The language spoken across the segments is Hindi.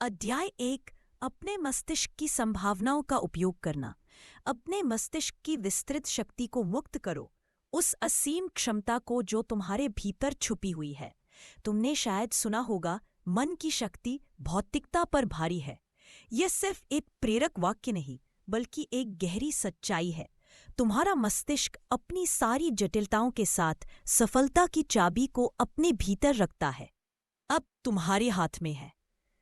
अध्याय 1। अपने मस्तिष्क की संभावनाओं का उपयोग करना। अपने मस्तिष्क की विस्तृत शक्ति को मुक्त करो, उस असीम क्षमता को जो तुम्हारे भीतर छुपी हुई है। तुमने शायद सुना होगा, मन की शक्ति भौतिकता पर भारी है। यह सिर्फ एक प्रेरक वाक्य नहीं, बल्कि एक गहरी सच्चाई है। तुम्हारा मस्तिष्क अपनी सारी जटिलताओं के साथ सफलता की चाबी को अपने भीतर रखता है। अब तुम्हारे हाथ में है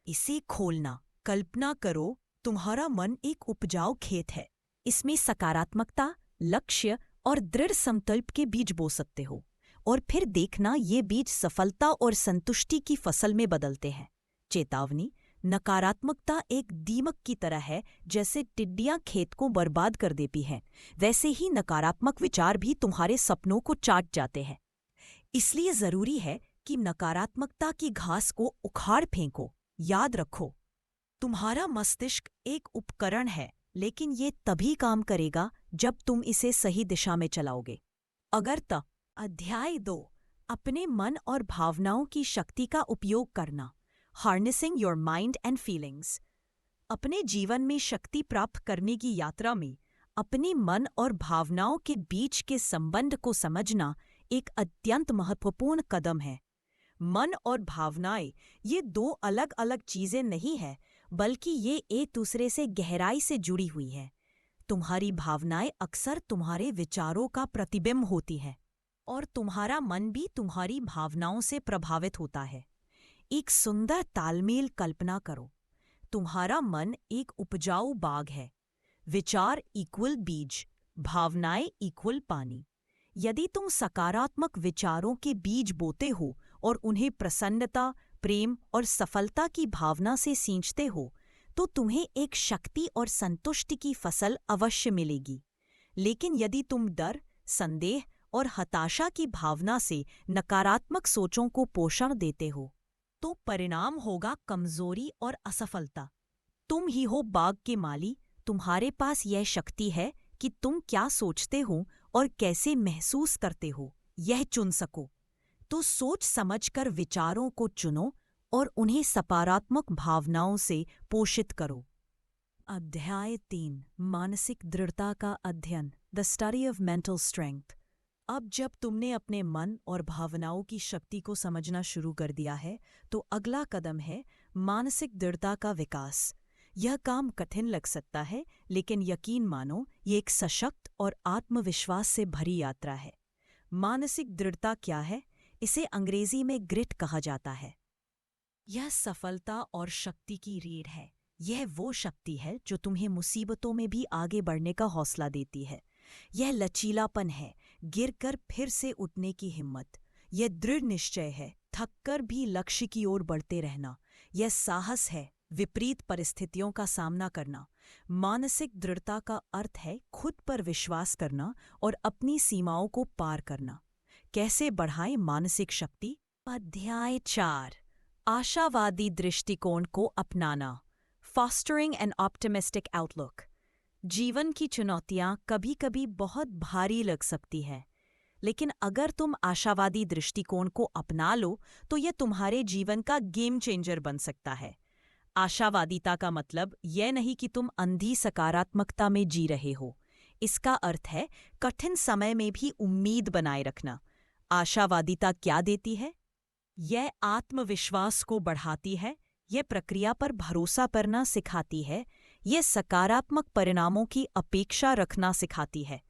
इसे खोलना। कल्पना करो, तुम्हारा मन एक उपजाऊ खेत है। इसमें सकारात्मकता, लक्ष्य और दृढ़ संकल्प के बीज बो सकते हो, और फिर देखना ये बीज सफलता और संतुष्टि की फसल में बदलते हैं। चेतावनी: नकारात्मकता एक दीमक की तरह है। जैसे टिड्डियां खेत को बर्बाद कर देती हैं, वैसे ही नकारात्मक विचार भी तुम्हारे सपनों को चाट जाते हैं। इसलिए जरूरी है कि नकारात्मकता की घास को उखाड़ फेंको। याद रखो, तुम्हारा मस्तिष्क एक उपकरण है, लेकिन ये तभी काम करेगा जब तुम इसे सही दिशा में चलाओगे। अध्याय 2। अपने मन और भावनाओं की शक्ति का उपयोग करना। Harnessing your mind and feelings. अपने जीवन में शक्ति प्राप्त करने की यात्रा में अपने मन और भावनाओं के बीच के संबंध को समझना एक अत्यंत महत्वपूर्ण कदम है। मन और भावनाएं ये दो अलग अलग चीजें नहीं हैं, बल्कि ये एक दूसरे से गहराई से जुड़ी हुई हैं। तुम्हारी भावनाएं अक्सर तुम्हारे विचारों का प्रतिबिंब होती हैं, और तुम्हारा मन भी तुम्हारी भावनाओं से प्रभावित होता है। एक सुंदर तालमेल कल्पना करो। तुम्हारा मन एक उपजाऊ बाग है। विचार इक्वल बीज, भावनाएं इक्वल पानी। यदि तुम सकारात्मक विचारों के बीज बोते हो और उन्हें प्रसन्नता, प्रेम और सफलता की भावना से सींचते हो, तो तुम्हें एक शक्ति और संतुष्टि की फसल अवश्य मिलेगी। लेकिन यदि तुम डर, संदेह और हताशा की भावना से नकारात्मक सोचों को पोषण देते हो, तो परिणाम होगा कमजोरी और असफलता। तुम ही हो बाग के माली। तुम्हारे पास यह शक्ति है कि तुम क्या सोचते हो और कैसे महसूस करते हो, यह चुन सको। तो सोच समझकर विचारों को चुनो और उन्हें सकारात्मक भावनाओं से पोषित करो। अध्याय 3। मानसिक दृढ़ता का अध्ययन। The study of mental strength. अब जब तुमने अपने मन और भावनाओं की शक्ति को समझना शुरू कर दिया है, तो अगला कदम है मानसिक दृढ़ता का विकास। यह काम कठिन लग सकता है, लेकिन यकीन मानो, ये एक सशक्त और आत्मविश्वास से भरी यात्रा है। मानसिक दृढ़ता क्या है? इसे अंग्रेजी में ग्रिट कहा जाता है। यह सफलता और शक्ति की रीढ़ है। यह वो शक्ति है जो तुम्हें मुसीबतों में भी आगे बढ़ने का हौसला देती है। यह लचीलापन है, गिरकर फिर से उठने की हिम्मत। यह दृढ़ निश्चय है, थककर भी लक्ष्य की ओर बढ़ते रहना। यह साहस है, विपरीत परिस्थितियों का सामना करना। मानसिक दृढ़ता का अर्थ है खुद पर विश्वास करना और अपनी सीमाओं को पार करना। कैसे बढ़ाएं मानसिक शक्ति? अध्याय 4। आशावादी दृष्टिकोण को अपनाना। Fostering N optimistic outlook. जीवन की चुनौतियां कभी कभी बहुत भारी लग सकती है, लेकिन अगर तुम आशावादी दृष्टिकोण को अपना लो, तो यह तुम्हारे जीवन का गेम चेंजर बन सकता है। आशावादिता का मतलब यह नहीं कि तुम अंधी सकारात्मकता में जी रहे हो। इसका अर्थ है कठिन समय में भी उम्मीद बनाए रखना। आशावादिता क्या देती है? यह आत्मविश्वास को बढ़ाती है, यह प्रक्रिया पर भरोसा करना सिखाती है, यह सकारात्मक परिणामों की अपेक्षा रखना सिखाती है।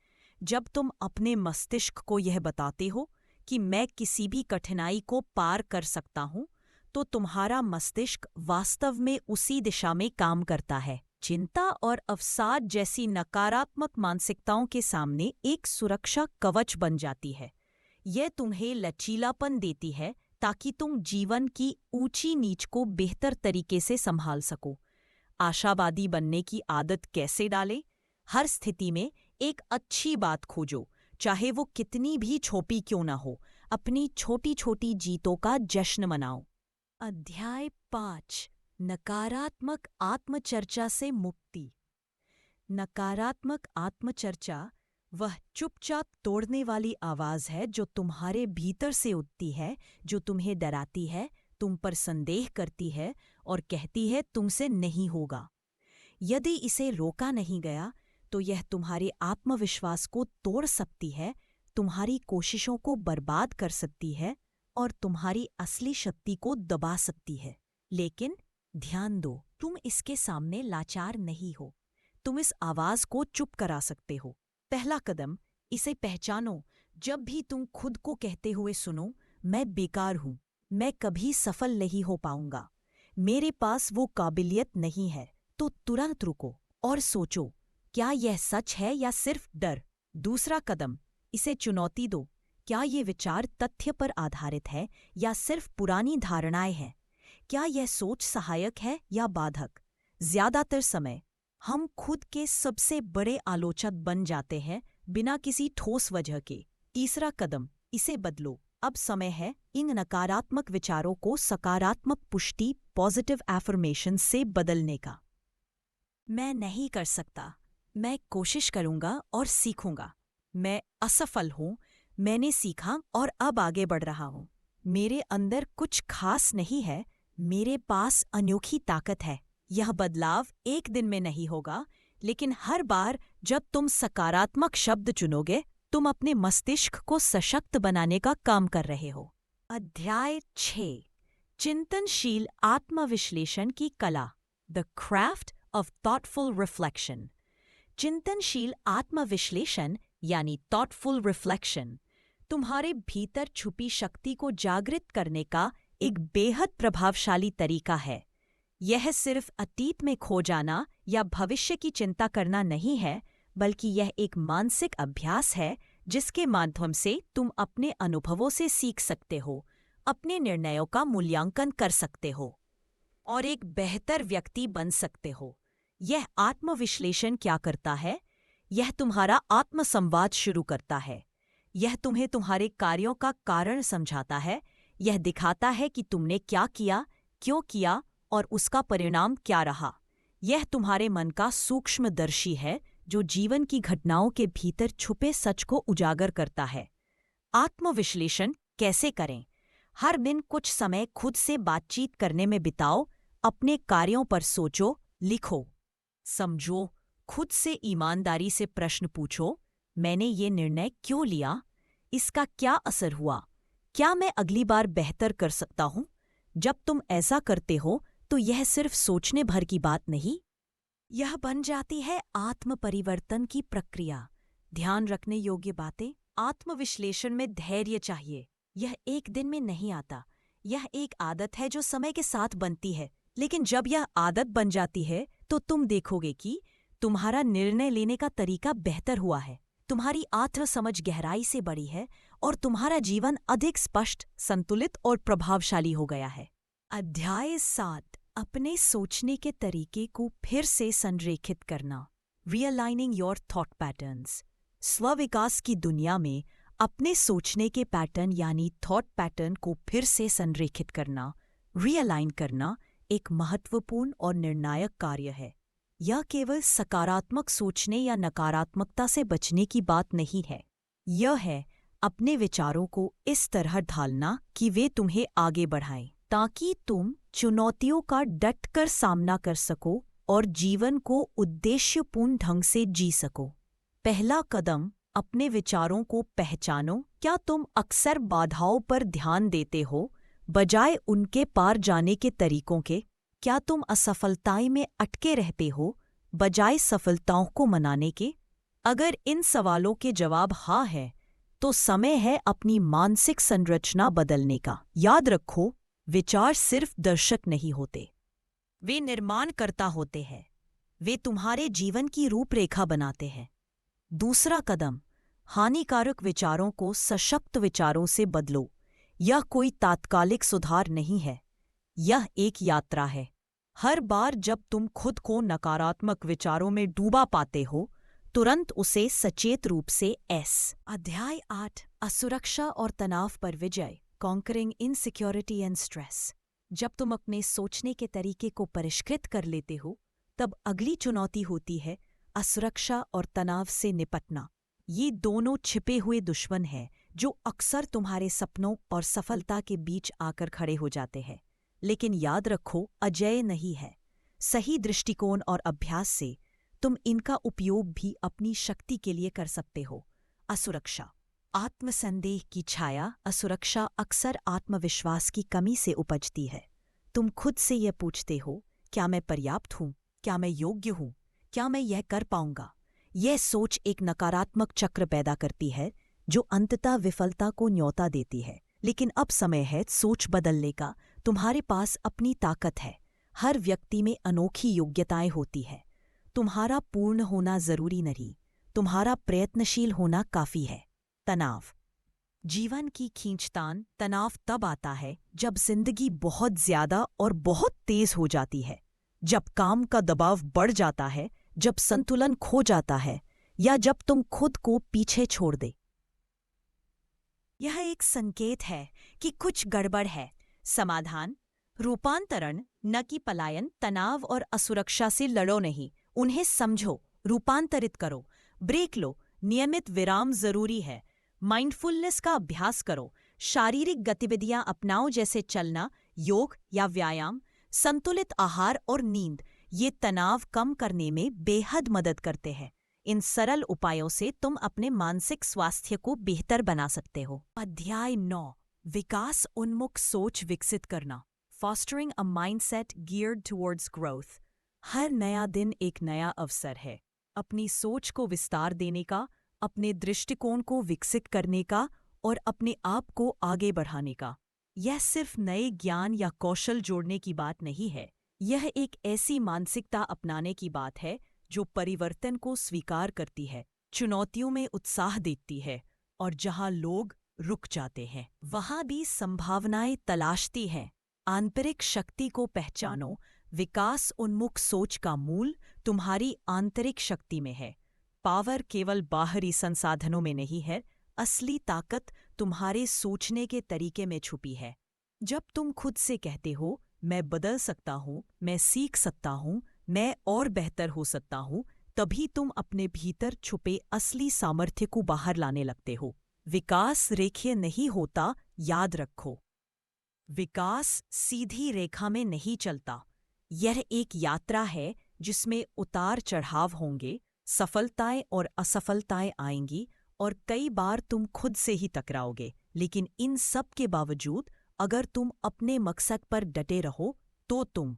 जब तुम अपने मस्तिष्क को यह बताते हो कि मैं किसी भी कठिनाई को पार कर सकता हूं, तो तुम्हारा मस्तिष्क वास्तव में उसी दिशा में काम करता है। चिंता और अवसाद जैसी नकारात्मक मानसिकताओं के सामने एक सुरक्षा कवच बन जाती है। यह तुम्हें लचीलापन देती है ताकि तुम जीवन की ऊंची नीच को बेहतर तरीके से संभाल सको। आशावादी बनने की आदत कैसे डालें? हर स्थिति में एक अच्छी बात खोजो, चाहे वो कितनी भी छोटी क्यों ना हो। अपनी छोटी छोटी जीतों का जश्न मनाओ। अध्याय 5। नकारात्मक आत्मचर्चा से मुक्ति। नकारात्मक आत्मचर्चा वह चुपचाप तोड़ने वाली आवाज है जो तुम्हारे भीतर से उठती है, जो तुम्हें डराती है, तुम पर संदेह करती है और कहती है तुमसे नहीं होगा। यदि इसे रोका नहीं गया तो यह तुम्हारे आत्मविश्वास को तोड़ सकती है, तुम्हारी कोशिशों को बर्बाद कर सकती है और तुम्हारी असली शक्ति को दबा सकती है। लेकिन ध्यान दो, तुम इसके सामने लाचार नहीं हो। तुम इस आवाज को चुप करा सकते हो। पहला कदम, इसे पहचानो। जब भी तुम खुद को कहते हुए सुनो, मैं बेकार हूं, मैं कभी सफल नहीं हो पाऊंगा, मेरे पास वो काबिलियत नहीं है, तो तुरंत रुको और सोचो, क्या यह सच है या सिर्फ डर? दूसरा कदम, इसे चुनौती दो। क्या ये विचार तथ्य पर आधारित है या सिर्फ पुरानी धारणाएं हैं? क्या यह सोच सहायक है या बाधक? ज्यादातर समय हम खुद के सबसे बड़े आलोचक बन जाते हैं बिना किसी ठोस वजह के। तीसरा कदम, इसे बदलो। अब समय है इन नकारात्मक विचारों को सकारात्मक पुष्टि, पॉजिटिव एफर्मेशन से बदलने का। मैं नहीं कर सकता, मैं कोशिश करूंगा और सीखूंगा। मैं असफल हूं, मैंने सीखा और अब आगे बढ़ रहा हूं। मेरे अंदर कुछ खास नहीं है, मेरे पास अनोखी ताकत है। यह बदलाव एक दिन में नहीं होगा, लेकिन हर बार जब तुम सकारात्मक शब्द चुनोगे, तुम अपने मस्तिष्क को सशक्त बनाने का काम कर रहे हो। अध्याय 6, चिंतनशील आत्मविश्लेषण की कला, the craft of thoughtful reflection. चिंतनशील आत्मविश्लेषण यानी थॉटफुल रिफ्लेक्शन तुम्हारे भीतर छुपी शक्ति को जागृत करने का एक बेहद प्रभावशाली तरीका है। यह सिर्फ अतीत में खो जाना या भविष्य की चिंता करना नहीं है, बल्कि यह एक मानसिक अभ्यास है जिसके माध्यम से तुम अपने अनुभवों से सीख सकते हो, अपने निर्णयों का मूल्यांकन कर सकते हो और एक बेहतर व्यक्ति बन सकते हो। यह आत्मविश्लेषण क्या करता है? यह तुम्हारा आत्मसंवाद शुरू करता है। यह तुम्हें तुम्हारे कार्यों का कारण समझाता है। यह दिखाता है कि तुमने क्या किया, क्यों किया और उसका परिणाम क्या रहा। यह तुम्हारे मन का सूक्ष्मदर्शी है जो जीवन की घटनाओं के भीतर छुपे सच को उजागर करता है। आत्मविश्लेषण कैसे करें? हर दिन कुछ समय खुद से बातचीत करने में बिताओ। अपने कार्यों पर सोचो, लिखो, समझो। खुद से ईमानदारी से प्रश्न पूछो, मैंने ये निर्णय क्यों लिया? इसका क्या असर हुआ? क्या मैं अगली बार बेहतर कर सकता हूं? जब तुम ऐसा करते हो तो यह सिर्फ सोचने भर की बात नहीं, यह बन जाती है आत्म परिवर्तन की प्रक्रिया। ध्यान रखने योग्य बातें। आत्मविश्लेषण में धैर्य चाहिए। यह एक दिन में नहीं आता। यह एक आदत है जो समय के साथ बनती है, लेकिन जब यह आदत बन जाती है तो तुम देखोगे कि तुम्हारा निर्णय लेने का तरीका बेहतर हुआ है, तुम्हारी आत्मसमझ गहराई से बढ़ी है और तुम्हारा जीवन अधिक स्पष्ट, संतुलित और प्रभावशाली हो गया है। अध्याय 7, अपने सोचने के तरीके को फिर से संरेखित करना, रियलाइनिंग योर थॉट पैटर्न्स। स्वविकास की दुनिया में अपने सोचने के पैटर्न यानी थॉट पैटर्न को फिर से संरेखित करना, रियलाइन करना एक महत्वपूर्ण और निर्णायक कार्य है। यह केवल सकारात्मक सोचने या नकारात्मकता से बचने की बात नहीं है। यह है अपने विचारों को इस तरह ढालना कि वे तुम्हें आगे बढ़ाएं, ताकि तुम चुनौतियों का डटकर सामना कर सको और जीवन को उद्देश्यपूर्ण ढंग से जी सको। पहला कदम, अपने विचारों को पहचानो। क्या तुम अक्सर बाधाओं पर ध्यान देते हो बजाय उनके पार जाने के तरीकों के? क्या तुम असफलताएं में अटके रहते हो बजाय सफलताओं को मनाने के? अगर इन सवालों के जवाब हाँ है, तो समय है अपनी मानसिक संरचना बदलने का। याद रखो, विचार सिर्फ दर्शक नहीं होते, वे निर्माणकर्ता होते हैं। वे तुम्हारे जीवन की रूपरेखा बनाते हैं। दूसरा कदम, हानिकारक विचारों को सशक्त विचारों से बदलो। यह कोई तात्कालिक सुधार नहीं है, यह एक यात्रा है। हर बार जब तुम खुद को नकारात्मक विचारों में डूबा पाते हो, तुरंत उसे सचेत रूप से अध्याय 8, असुरक्षा और तनाव पर विजय, कॉन्करिंग इनसिक्योरिटी एंड स्ट्रेस। जब तुम अपने सोचने के तरीके को परिष्कृत कर लेते हो, तब अगली चुनौती होती है असुरक्षा और तनाव से निपटना। ये दोनों छिपे हुए दुश्मन हैं जो अक्सर तुम्हारे सपनों और सफलता के बीच आकर खड़े हो जाते हैं। लेकिन याद रखो, अजेय नहीं है। सही दृष्टिकोण और अभ्यास से तुम इनका उपयोग भी अपनी शक्ति के लिए कर सकते हो। असुरक्षा। आत्मसंदेह की छाया असुरक्षा अक्सर आत्मविश्वास की कमी से उपजती है। तुम खुद से यह पूछते हो, क्या मैं पर्याप्त हूँ? क्या मैं योग्य हूँ? क्या मैं यह कर पाऊंगा? यह सोच एक नकारात्मक चक्र पैदा करती है जो अंततः विफलता को न्योता देती है। लेकिन अब समय है सोच बदलने का। तुम्हारे पास अपनी ताकत है। हर व्यक्ति में अनोखी योग्यताएं होती है। तुम्हारा पूर्ण होना जरूरी नहीं, तुम्हारा प्रयत्नशील होना काफी है। तनाव। जीवन की खींचतान तनाव तब आता है जब जिंदगी बहुत ज्यादा और बहुत तेज हो जाती है, जब काम का दबाव बढ़ जाता है, जब संतुलन खो जाता है, या जब तुम खुद को पीछे छोड़ दे। यह एक संकेत है कि कुछ गड़बड़ है। समाधान: रूपांतरण, न कि पलायन। तनाव और असुरक्षा से लड़ो नहीं, उन्हें समझो, रूपांतरित करो। ब्रेक लो, नियमित विराम जरूरी है। माइंडफुलनेस का अभ्यास करो, शारीरिक गतिविधियां अपनाओ जैसे चलना, योग या व्यायाम। संतुलित आहार और नींद ये तनाव कम करने में बेहद मदद करते हैं। इन सरल उपायों से तुम अपने मानसिक स्वास्थ्य को बेहतर बना सकते हो। अध्याय 9: विकास उन्मुख सोच विकसित करना। Fostering a mindset geared towards growth. हर नया दिन एक नया अवसर है अपनी सोच को विस्तार देने का, अपने दृष्टिकोण को विकसित करने का और अपने आप को आगे बढ़ाने का। यह सिर्फ नए ज्ञान या कौशल जोड़ने की बात नहीं है, यह एक ऐसी मानसिकता अपनाने की बात है जो परिवर्तन को स्वीकार करती है, चुनौतियों में उत्साह देती है और जहां लोग रुक जाते हैं वहां भी संभावनाएं तलाशती हैं। आंतरिक शक्ति को पहचानो। विकास उन्मुख सोच का मूल तुम्हारी आंतरिक शक्ति में है। पावर केवल बाहरी संसाधनों में नहीं है, असली ताकत तुम्हारे सोचने के तरीके में छुपी है। जब तुम खुद से कहते हो, मैं बदल सकता हूँ, मैं सीख सकता हूँ, मैं और बेहतर हो सकता हूँ, तभी तुम अपने भीतर छुपे असली सामर्थ्य को बाहर लाने लगते हो। विकास रेखीय नहीं होता, याद रखो। विकास सीधी रेखा में नहीं चलता। यह एक यात्रा है जिसमें उतार चढ़ाव होंगे, सफलताएं और असफलताएं आएंगी और कई बार तुम खुद से ही टकराओगे। लेकिन इन सब के बावजूद अगर तुम अपने मकसद पर डटे रहो तो तुम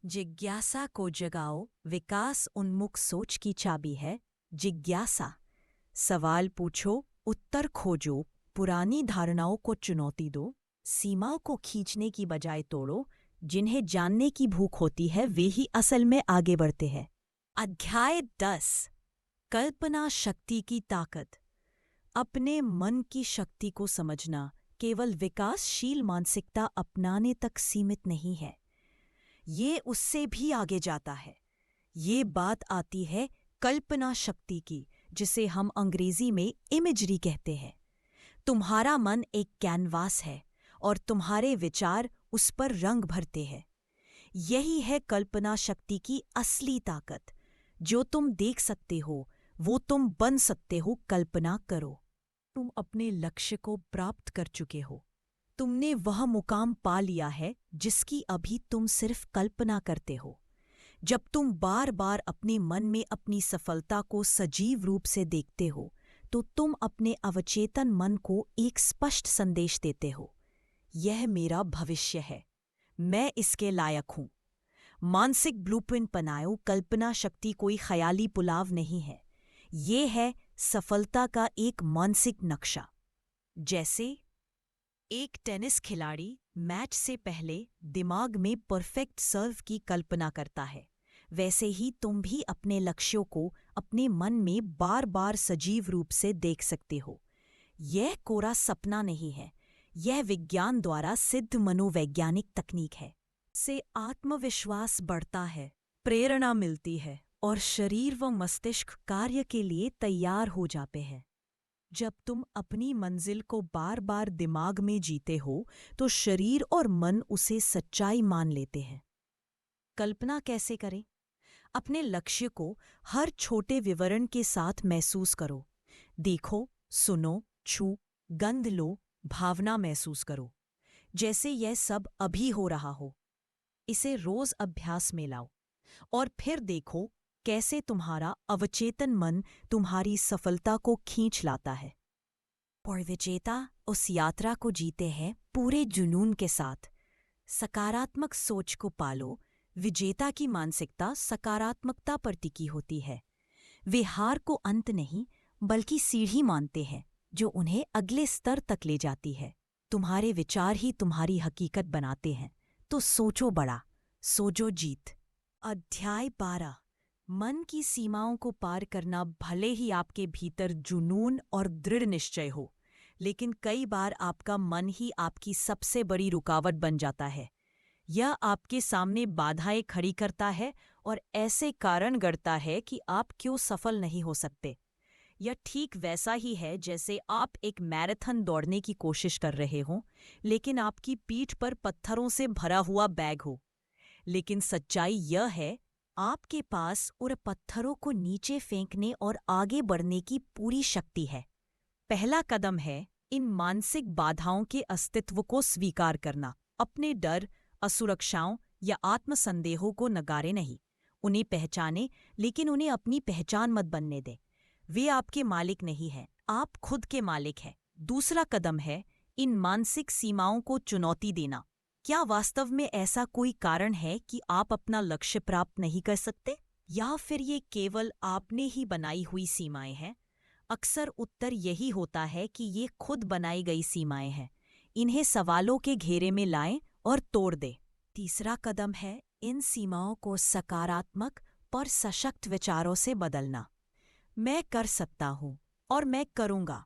जिज्ञासा को जगाओ। विकास उन्मुख सोच की चाबी है जिज्ञासा। सवाल पूछो, उत्तर खोजो, पुरानी धारणाओं को चुनौती दो, सीमाओं को खींचने की बजाय तोड़ो। जिन्हें जानने की भूख होती है वे ही असल में आगे बढ़ते हैं। अध्याय 10: कल्पना शक्ति की ताकत। अपने मन की शक्ति को समझना केवल विकासशील मानसिकता अपनाने तक सीमित नहीं है, ये उससे भी आगे जाता है। ये बात आती है कल्पना शक्ति की, जिसे हम अंग्रेजी में इमेजरी कहते हैं। तुम्हारा मन एक कैनवास है और तुम्हारे विचार उस पर रंग भरते हैं। यही है कल्पना शक्ति की असली ताकत। जो तुम देख सकते हो वो तुम बन सकते हो। कल्पना करो, तुम अपने लक्ष्य को प्राप्त कर चुके हो। तुमने वह मुकाम पा लिया है जिसकी अभी तुम सिर्फ कल्पना करते हो। जब तुम बार बार अपने मन में अपनी सफलता को सजीव रूप से देखते हो तो तुम अपने अवचेतन मन को एक स्पष्ट संदेश देते हो, यह मेरा भविष्य है, मैं इसके लायक हूं। मानसिक ब्लूप्रिंट बनाओ। कल्पना शक्ति कोई ख्याली पुलाव नहीं है, ये है सफलता का एक मानसिक नक्शा। जैसे एक टेनिस खिलाड़ी मैच से पहले दिमाग में परफेक्ट सर्व की कल्पना करता है, वैसे ही तुम भी अपने लक्ष्यों को अपने मन में बार बार सजीव रूप से देख सकते हो। यह कोरा सपना नहीं है, यह विज्ञान द्वारा सिद्ध मनोवैज्ञानिक तकनीक है। से आत्मविश्वास बढ़ता है, प्रेरणा मिलती है और शरीर व मस्तिष्क कार्य के लिए तैयार हो जाते हैं। जब तुम अपनी मंजिल को बार बार दिमाग में जीते हो तो शरीर और मन उसे सच्चाई मान लेते हैं। कल्पना कैसे करें? अपने लक्ष्य को हर छोटे विवरण के साथ महसूस करो। देखो, सुनो, छू, गंध लो, भावना महसूस करो। जैसे यह सब अभी हो रहा हो। इसे रोज अभ्यास में लाओ और फिर देखो कैसे तुम्हारा अवचेतन मन तुम्हारी सफलता को खींच लाता है। और विजेता उस यात्रा को जीते हैं पूरे जुनून के साथ। सकारात्मक सोच को पालो। विजेता की मानसिकता सकारात्मकता पर टिकी होती है। वे हार को अंत नहीं बल्कि सीढ़ी मानते हैं जो उन्हें अगले स्तर तक ले जाती है। तुम्हारे विचार ही तुम्हारी हकीकत बनाते हैं, तो सोचो बड़ा, सोचो जीत। अध्याय 12। मन की सीमाओं को पार करना भले ही आपके भीतर जुनून और दृढ़ निश्चय हो, लेकिन कई बार आपका मन ही आपकी सबसे बड़ी रुकावट बन जाता है। यह आपके सामने बाधाएं खड़ी करता है और ऐसे कारण गढ़ता है कि आप क्यों सफल नहीं हो सकते। यह ठीक वैसा ही है जैसे आप एक मैराथन दौड़ने की कोशिश कर रहे हों, लेकिन आपकी पीठ पर पत्थरों से भरा हुआ बैग हो। लेकिन सच्चाई यह है, आपके पास उन पत्थरों को नीचे फेंकने और आगे बढ़ने की पूरी शक्ति है। पहला कदम है इन मानसिक बाधाओं के अस्तित्व को स्वीकार करना। अपने डर, असुरक्षाओं या आत्मसंदेहों को नकारे नहीं, उन्हें पहचाने, लेकिन उन्हें अपनी पहचान मत बनने दें। वे आपके मालिक नहीं हैं, आप खुद के मालिक हैं। दूसरा कदम है इन मानसिक सीमाओं को चुनौती देना। क्या वास्तव में ऐसा कोई कारण है कि आप अपना लक्ष्य प्राप्त नहीं कर सकते, या फिर ये केवल आपने ही बनाई हुई सीमाएं हैं? अक्सर उत्तर यही होता है कि ये खुद बनाई गई सीमाएं हैं। इन्हें सवालों के घेरे में लाएं और तोड़ दें। तीसरा कदम है इन सीमाओं को सकारात्मक और सशक्त विचारों से बदलना। मैं कर सकता हूँ और मैं करूँगा।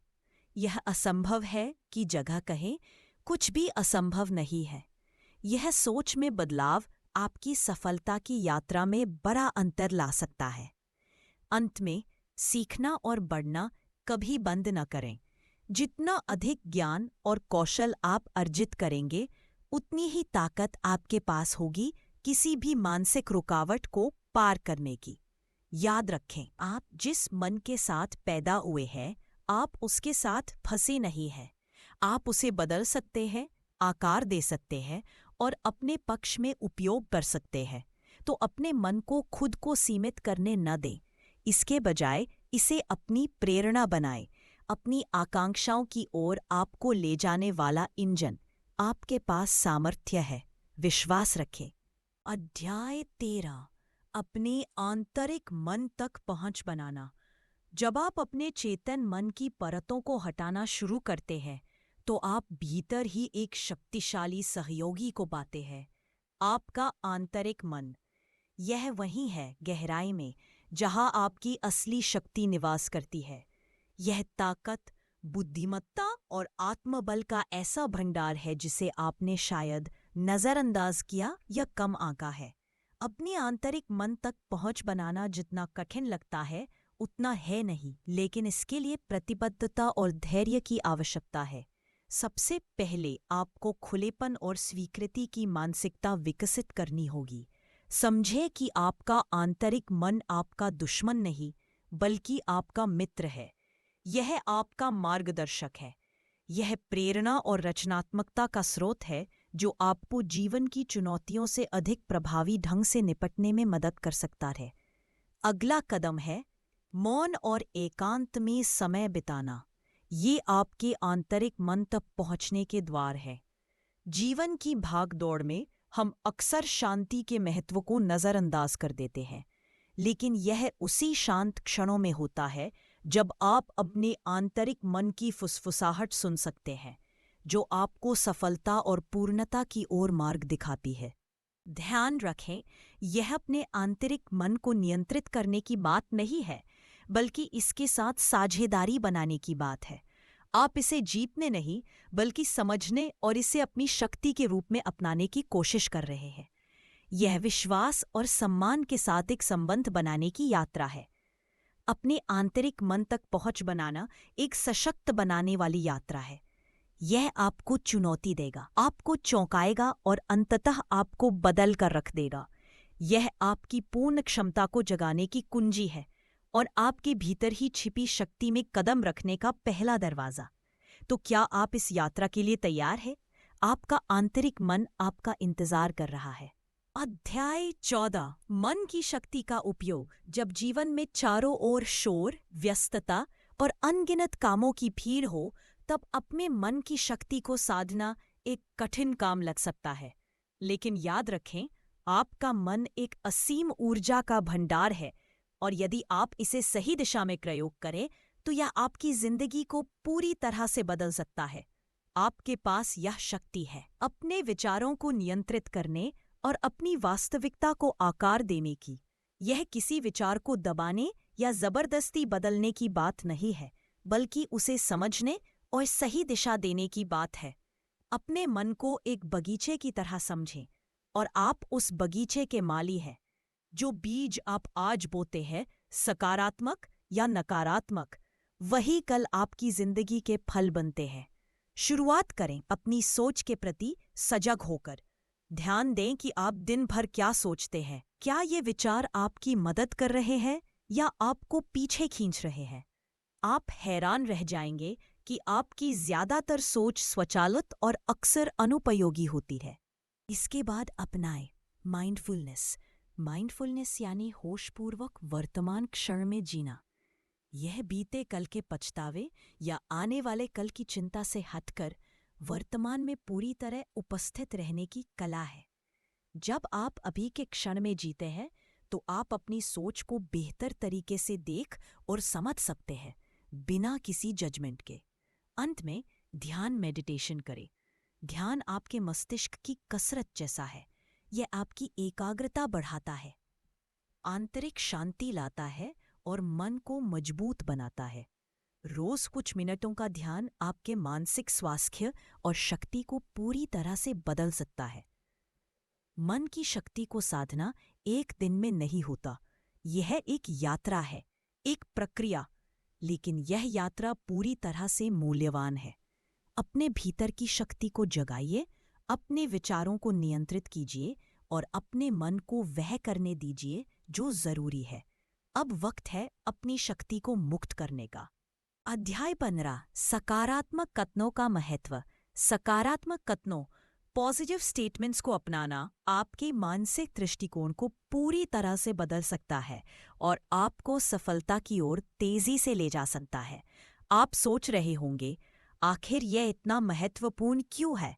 यह असंभव है कि जगह कहे कुछ भी असंभव नहीं है। यह सोच में बदलाव आपकी सफलता की यात्रा में बड़ा अंतर ला सकता है। अंत में, सीखना और बढ़ना कभी बंद न करें। जितना अधिक ज्ञान और कौशल आप अर्जित करेंगे, उतनी ही ताकत आपके पास होगी किसी भी मानसिक रुकावट को पार करने की। याद रखें, आप जिस मन के साथ पैदा हुए हैं, आप उसके साथ फंसे नहीं हैं। आप उसे बदल सकते हैं, आकार दे सकते हैं और अपने पक्ष में उपयोग कर सकते हैं। तो अपने मन को खुद को सीमित करने न दें। इसके बजाय इसे अपनी प्रेरणा बनाएं। अपनी आकांक्षाओं की ओर आपको ले जाने वाला इंजन। आपके पास सामर्थ्य है, विश्वास रखें। अध्याय 13। अपने आंतरिक मन तक पहुंच बनाना। जब आप अपने चेतन मन की परतों को हटाना शुरू करते हैं, तो आप भीतर ही एक शक्तिशाली सहयोगी को पाते हैं। आपका आंतरिक मन, यह वही है गहराई में जहां आपकी असली शक्ति निवास करती है। यह ताकत, बुद्धिमत्ता और आत्मबल का ऐसा भंडार है जिसे आपने शायद नजरअंदाज किया या कम आंका है। अपने आंतरिक मन तक पहुंच बनाना जितना कठिन लगता है उतना है नहीं, लेकिन इसके लिए प्रतिबद्धता और धैर्य की आवश्यकता है। सबसे पहले आपको खुलेपन और स्वीकृति की मानसिकता विकसित करनी होगी। समझे कि आपका आंतरिक मन आपका दुश्मन नहीं, बल्कि आपका मित्र है। यह आपका मार्गदर्शक है। यह प्रेरणा और रचनात्मकता का स्रोत है जो आपको जीवन की चुनौतियों से अधिक प्रभावी ढंग से निपटने में मदद कर सकता है। अगला कदम है मौन और एकांत में समय बिताना। ये आपके आंतरिक मन तक पहुंचने के द्वार है। जीवन की भागदौड़ में हम अक्सर शांति के महत्व को नजरअंदाज कर देते हैं, लेकिन यह उसी शांत क्षणों में होता है जब आप अपने आंतरिक मन की फुसफुसाहट सुन सकते हैं, जो आपको सफलता और पूर्णता की ओर मार्ग दिखाती है। ध्यान रखें, यह अपने आंतरिक मन को नियंत्रित करने की बात नहीं है, बल्कि इसके साथ साझेदारी बनाने की बात है। आप इसे जीतने नहीं, बल्कि समझने और इसे अपनी शक्ति के रूप में अपनाने की कोशिश कर रहे हैं। यह विश्वास और सम्मान के साथ एक संबंध बनाने की यात्रा है। अपने आंतरिक मन तक पहुंच बनाना एक सशक्त बनाने वाली यात्रा है। यह आपको चुनौती देगा, आपको चौंकाएगा और अंततः आपको बदल कर रख देगा। यह आपकी पूर्ण क्षमता को जगाने की कुंजी है और आपके भीतर ही छिपी शक्ति में कदम रखने का पहला दरवाज़ा। तो क्या आप इस यात्रा के लिए तैयार हैं? आपका आंतरिक मन आपका इंतजार कर रहा है। अध्याय 14 मन की शक्ति का उपयोग। जब जीवन में चारों ओर शोर, व्यस्तता और अनगिनत कामों की भीड़ हो, तब अपने मन की शक्ति को साधना एक कठिन काम लग सकता है। लेकिन याद रखें, आपका मन एक असीम ऊर्जा का भंडार है और यदि आप इसे सही दिशा में प्रयोग करें तो यह आपकी जिंदगी को पूरी तरह से बदल सकता है। आपके पास यह शक्ति है अपने विचारों को नियंत्रित करने और अपनी वास्तविकता को आकार देने की। यह किसी विचार को दबाने या जबरदस्ती बदलने की बात नहीं है, बल्कि उसे समझने और सही दिशा देने की बात है। अपने मन को एक बगीचे की तरह समझें और आप उस बगीचे के माली हैं। जो बीज आप आज बोते हैं, सकारात्मक या नकारात्मक, वही कल आपकी जिंदगी के फल बनते हैं। शुरुआत करें अपनी सोच के प्रति सजग होकर। ध्यान दें कि आप दिन भर क्या सोचते हैं। क्या ये विचार आपकी मदद कर रहे हैं या आपको पीछे खींच रहे हैं? आप हैरान रह जाएंगे कि आपकी ज्यादातर सोच स्वचालित और अक्सर अनुपयोगी होती है। इसके बाद अपनाएं माइंडफुलनेस। माइंडफुलनेस यानी होशपूर्वक वर्तमान क्षण में जीना। यह बीते कल के पछतावे या आने वाले कल की चिंता से हटकर वर्तमान में पूरी तरह उपस्थित रहने की कला है। जब आप अभी के क्षण में जीते हैं तो आप अपनी सोच को बेहतर तरीके से देख और समझ सकते हैं, बिना किसी जजमेंट के। अंत में ध्यान मेडिटेशन करें। ध्यान आपके मस्तिष्क की कसरत जैसा है। यह आपकी एकाग्रता बढ़ाता है, आंतरिक शांति लाता है और मन को मजबूत बनाता है। रोज कुछ मिनटों का ध्यान आपके मानसिक स्वास्थ्य और शक्ति को पूरी तरह से बदल सकता है। मन की शक्ति को साधना एक दिन में नहीं होता। यह एक यात्रा है, एक प्रक्रिया, लेकिन यह यात्रा पूरी तरह से मूल्यवान है। अपने भीतर की शक्ति को जगाइए, अपने विचारों को नियंत्रित कीजिए और अपने मन को वह करने दीजिए जो जरूरी है। अब वक्त है अपनी शक्ति को मुक्त करने का। अध्याय 15 सकारात्मक कथनों का महत्व। सकारात्मक कथनों, पॉजिटिव स्टेटमेंट्स को अपनाना आपके मानसिक दृष्टिकोण को पूरी तरह से बदल सकता है और आपको सफलता की ओर तेजी से ले जा सकता है। आप सोच रहे होंगे, आखिर यह इतना महत्वपूर्ण क्यों है?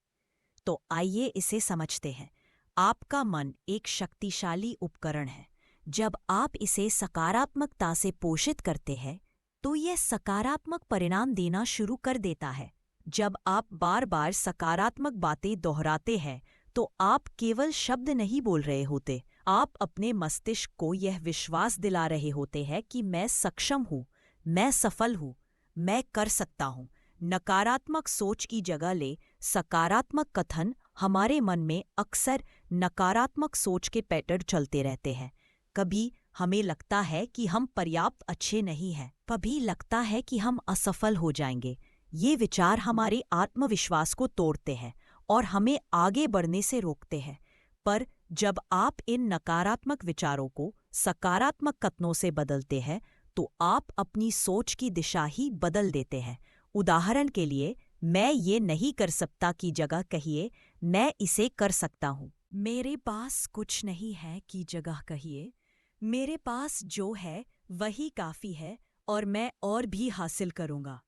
तो आइए इसे समझते हैं। आपका मन एक शक्तिशाली उपकरण है। जब आप इसे सकारात्मकता से पोषित करते हैं तो यह सकारात्मक परिणाम देना शुरू कर देता है। जब आप बार बार सकारात्मक बातें दोहराते हैं तो आप केवल शब्द नहीं बोल रहे होते, आप अपने मस्तिष्क को यह विश्वास दिला रहे होते हैं कि मैं सक्षम हूँ, मैं सफल हूँ, मैं कर सकता हूँ। नकारात्मक सोच की जगह ले सकारात्मक कथन। हमारे मन में अक्सर नकारात्मक सोच के पैटर्न चलते रहते हैं। कभी हमें लगता है कि हम पर्याप्त अच्छे नहीं हैं, कभी लगता है कि हम असफल हो जाएंगे। ये विचार हमारे आत्मविश्वास को तोड़ते हैं और हमें आगे बढ़ने से रोकते हैं। पर जब आप इन नकारात्मक विचारों को सकारात्मक कथनों से बदलते हैं तो आप अपनी सोच की दिशा ही बदल देते हैं। उदाहरण के लिए, मैं ये नहीं कर सकता की जगह कहिए, मैं इसे कर सकता हूँ। मेरे पास कुछ नहीं है की जगह कहिए, मेरे पास जो है वही काफ़ी है और मैं और भी हासिल करूँगा।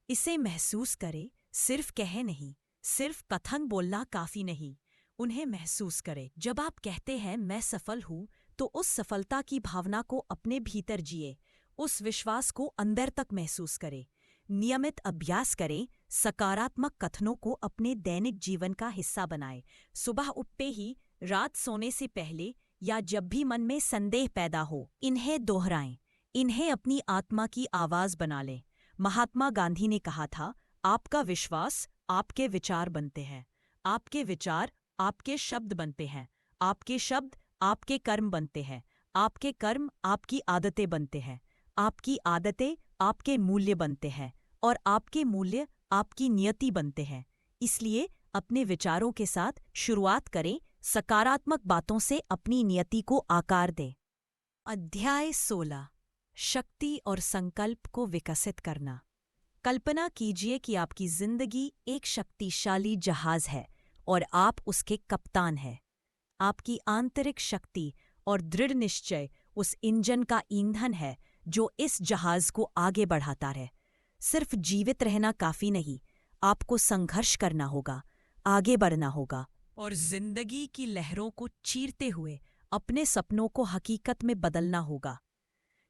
इसे महसूस करें, सिर्फ कहे नहीं, सिर्फ कथन बोलना काफ़ी नहीं, उन्हें महसूस करें। जब आप कहते हैं मैं सफल हूँ तो उस सफलता की भावना को अपने भीतर जिए, उस विश्वास को अंदर तक महसूस करें। नियमित अभ्यास करें, सकारात्मक कथनों को अपने दैनिक जीवन का हिस्सा बनाएं। सुबह उठते ही, रात सोने से पहले या जब भी मन में संदेह पैदा हो, इन्हें दोहराएं, इन्हें अपनी आत्मा की आवाज़ बना लें। महात्मा गांधी ने कहा था, आपका विश्वास आपके विचार बनते हैं, आपके विचार आपके शब्द बनते हैं, आपके शब्द आपके कर्म बनते हैं, आपके कर्म आपकी आदतें बनते हैं, आपकी आदतें आपके मूल्य बनते हैं और आपके मूल्य आपकी नियति बनते हैं। इसलिए अपने विचारों के साथ शुरुआत करें, सकारात्मक बातों से अपनी नियति को आकार दें। अध्याय 16 शक्ति और संकल्प को विकसित करना। कल्पना कीजिए कि आपकी जिंदगी एक शक्तिशाली जहाज है। और आप उसके कप्तान हैं। आपकी आंतरिक शक्ति और दृढ़ निश्चय उस इंजन का ईंधन है जो इस जहाज को आगे बढ़ाता रहे। सिर्फ जीवित रहना काफी नहीं, आपको संघर्ष करना होगा, आगे बढ़ना होगा और जिंदगी की लहरों को चीरते हुए अपने सपनों को हकीकत में बदलना होगा।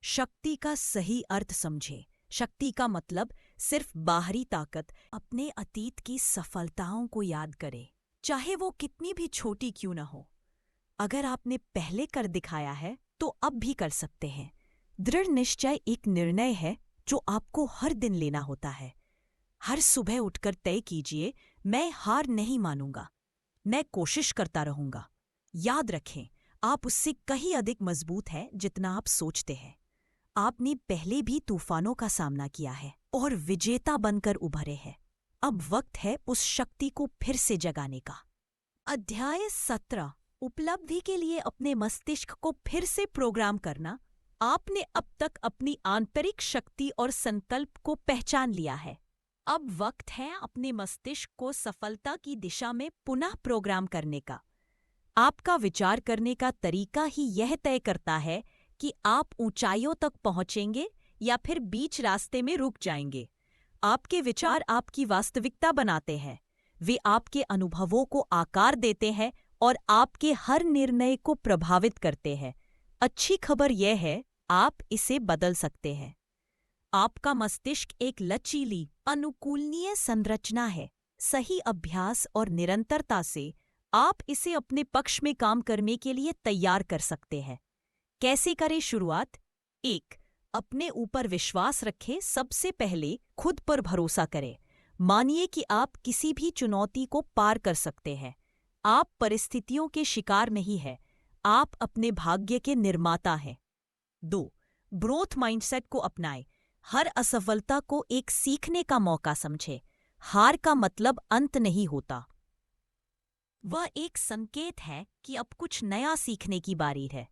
शक्ति का सही अर्थ समझें। शक्ति का मतलब सिर्फ बाहरी ताकत। अपने अतीत की सफलताओं को याद करें, चाहे वो कितनी भी छोटी क्यों न हो। अगर आपने पहले कर दिखाया है तो अब भी कर सकते हैं। दृढ़ निश्चय एक निर्णय है जो आपको हर दिन लेना होता है। हर सुबह उठकर तय कीजिए, मैं हार नहीं मानूंगा, मैं कोशिश करता रहूंगा। याद रखें, आप उससे कहीं अधिक मजबूत हैं जितना आप सोचते हैं। आपने पहले भी तूफानों का सामना किया है और विजेता बनकर उभरे हैं। अब वक्त है उस शक्ति को फिर से जगाने का। अध्याय 17, उपलब्धि के लिए अपने मस्तिष्क को फिर से प्रोग्राम करना। आपने अब तक अपनी आंतरिक शक्ति और संकल्प को पहचान लिया है। अब वक्त है अपने मस्तिष्क को सफलता की दिशा में पुनः प्रोग्राम करने का। आपका विचार करने का तरीका ही यह तय करता है कि आप ऊंचाइयों तक पहुंचेंगे या फिर बीच रास्ते में रुक जाएंगे। आपके विचार आपकी वास्तविकता बनाते हैं। वे आपके अनुभवों को आकार देते हैं और आपके हर निर्णय को प्रभावित करते हैं। अच्छी खबर यह है, आप इसे बदल सकते हैं। आपका मस्तिष्क एक लचीली, अनुकूलनीय संरचना है। सही अभ्यास और निरंतरता से आप इसे अपने पक्ष में काम करने के लिए तैयार कर सकते हैं। कैसे करें शुरुआत? 1. अपने ऊपर विश्वास रखें। सबसे पहले खुद पर भरोसा करें। मानिए कि आप किसी भी चुनौती को पार कर सकते हैं। आप परिस्थितियों के शिकार नहीं हैं, आप अपने भाग्य के निर्माता हैं। 2. ग्रोथ माइंडसेट को अपनाएं। हर असफलता को एक सीखने का मौका समझें। हार का मतलब अंत नहीं होता, वह एक संकेत है कि अब कुछ नया सीखने की बारी है।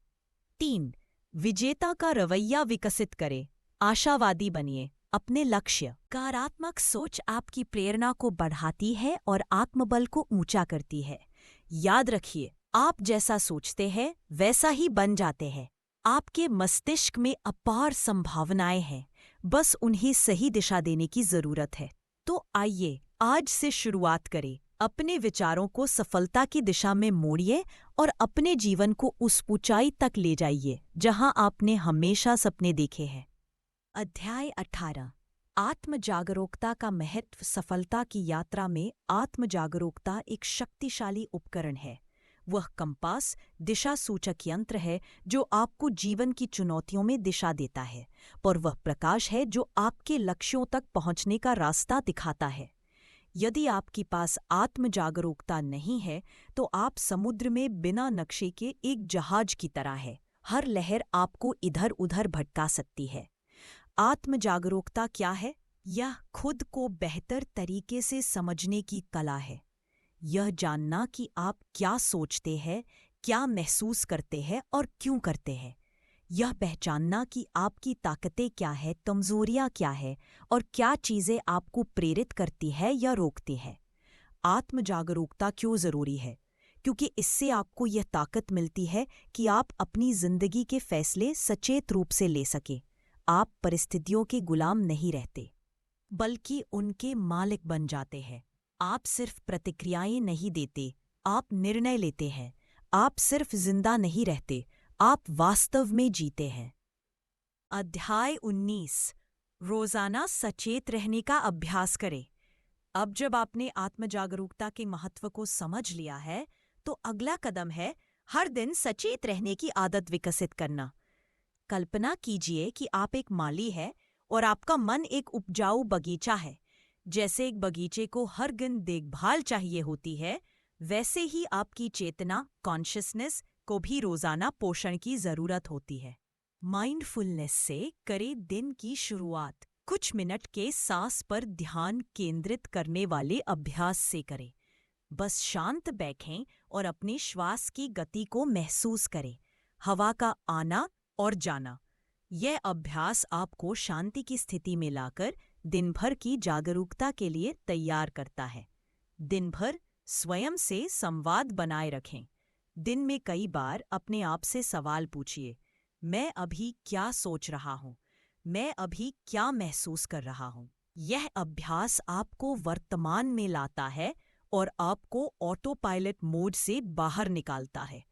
3. विजेता का रवैया विकसित करें। आशावादी बनिए। अपने लक्ष्य, सकारात्मक सोच आपकी प्रेरणा को बढ़ाती है और आत्मबल को ऊंचा करती है। याद रखिए, आप जैसा सोचते हैं वैसा ही बन जाते हैं। आपके मस्तिष्क में अपार संभावनाएं हैं, बस उन्हें सही दिशा देने की जरूरत है। तो आइए आज से शुरुआत करें। अपने विचारों को सफलता की दिशा में मोड़िए और अपने जीवन को उस ऊंचाई तक ले जाइए जहां आपने हमेशा सपने देखे हैं। अध्याय 18, आत्म जागरूकता का महत्व। सफलता की यात्रा में आत्म जागरूकता एक शक्तिशाली उपकरण है। वह कंपास, दिशा सूचक यंत्र है जो आपको जीवन की चुनौतियों में दिशा देता है, और वह प्रकाश है जो आपके लक्ष्यों तक पहुंचने का रास्ता दिखाता है। यदि आपके पास आत्म जागरूकता नहीं है तो आप समुद्र में बिना नक्शे के एक जहाज की तरह है। हर लहर आपको इधर उधर भटका सकती है। आत्म जागरूकता क्या है? यह खुद को बेहतर तरीके से समझने की कला है। यह जानना कि आप क्या सोचते हैं, क्या महसूस करते हैं और क्यों करते हैं। यह पहचानना कि आपकी ताकतें क्या है, कमजोरियां क्या है और क्या चीजें आपको प्रेरित करती है या रोकती है। आत्म जागरूकता क्यों जरूरी है? क्योंकि इससे आपको यह ताकत मिलती है कि आप अपनी जिंदगी के फैसले सचेत रूप से ले सकें। आप परिस्थितियों के गुलाम नहीं रहते, बल्कि उनके मालिक बन जाते हैं। आप सिर्फ प्रतिक्रियाएं नहीं देते, आप निर्णय लेते हैं। आप सिर्फ जिंदा नहीं रहते, आप वास्तव में जीते हैं। अध्याय 19, रोजाना सचेत रहने का अभ्यास करें। अब जब आपने आत्म जागरूकता के महत्व को समझ लिया है, तो अगला कदम है हर दिन सचेत रहने की आदत विकसित करना। कल्पना कीजिए कि आप एक माली हैं और आपका मन एक उपजाऊ बगीचा है। जैसे एक बगीचे को हर दिन देखभाल चाहिए होती है, वैसे ही आपकी चेतना, कॉन्शियसनेस को भी रोजाना पोषण की जरूरत होती है। माइंडफुलनेस से करें दिन की शुरुआत। कुछ मिनट के सांस पर ध्यान केंद्रित करने वाले अभ्यास से करें। बस शांत बैठें और अपने श्वास की गति को महसूस करें, हवा का आना और जाना। यह अभ्यास आपको शांति की स्थिति में लाकर दिन भर की जागरूकता के लिए तैयार करता है। दिन भर स्वयं से संवाद बनाए रखें। दिन में कई बार अपने आप से सवाल पूछिए, मैं अभी क्या सोच रहा हूँ? मैं अभी क्या महसूस कर रहा हूँ? यह अभ्यास आपको वर्तमान में लाता है और आपको ऑटो पायलट मोड से बाहर निकालता है।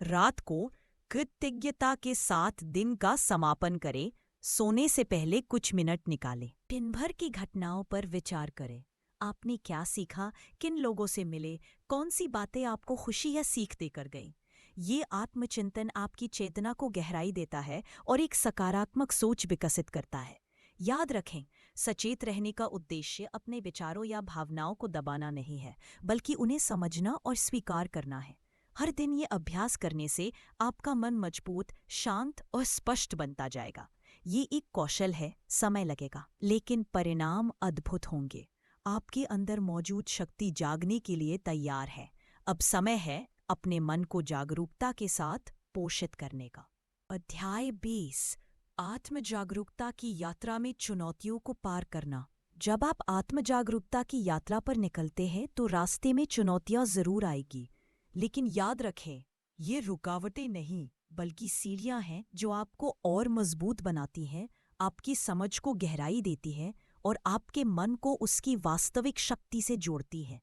रात को कृतज्ञता के साथ दिन का समापन करें। सोने से पहले कुछ मिनट निकालें। दिन भर की घटनाओं पर विचार करें। आपने क्या सीखा, किन लोगों से मिले, कौन सी बातें आपको खुशी या सीख देकर गईं। ये आत्मचिंतन आपकी चेतना को गहराई देता है और एक सकारात्मक सोच विकसित करता है। याद रखें, सचेत रहने का उद्देश्य अपने विचारों या भावनाओं को दबाना नहीं है, बल्कि उन्हें समझना और स्वीकार करना है। हर दिन ये अभ्यास करने से आपका मन मजबूत, शांत और स्पष्ट बनता जाएगा। ये एक कौशल है, समय लगेगा, लेकिन परिणाम अद्भुत होंगे। आपके अंदर मौजूद शक्ति जागने के लिए तैयार है। अब समय है अपने मन को जागरूकता के साथ पोषित करने का। अध्याय 20, आत्म जागरूकता की यात्रा में चुनौतियों को पार करना। जब आप आत्म जागरूकता की यात्रा पर निकलते हैं तो रास्ते में चुनौतियां जरूर आएगी, लेकिन याद रखें, ये रुकावटें नहीं बल्कि सीढ़ियां हैं जो आपको और मजबूत बनाती हैं, आपकी समझ को गहराई देती हैं और आपके मन को उसकी वास्तविक शक्ति से जोड़ती है।